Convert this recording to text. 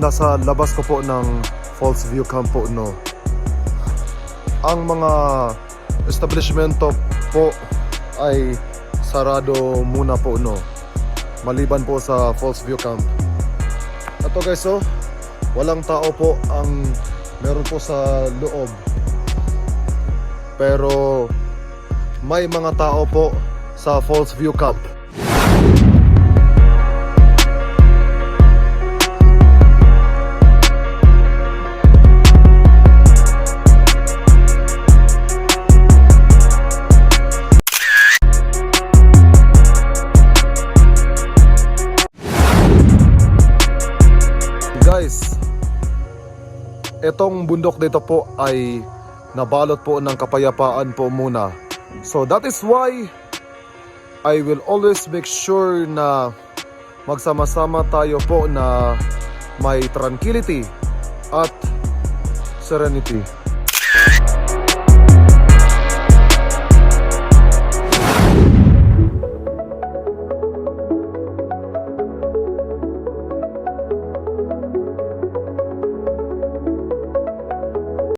nasa labas ko po ng Falls View Camp po, no. Ang mga establishmento po ay sarado muna po, no, maliban po sa Falls View Camp. Ito guys, so walang tao po ang meron po sa loob, pero may mga tao po sa Falls View Camp. Guys, itong bundok dito po ay nabalot po ng kapayapaan po muna. So that is why I will always make sure na magsama-sama tayo po na may tranquility at serenity.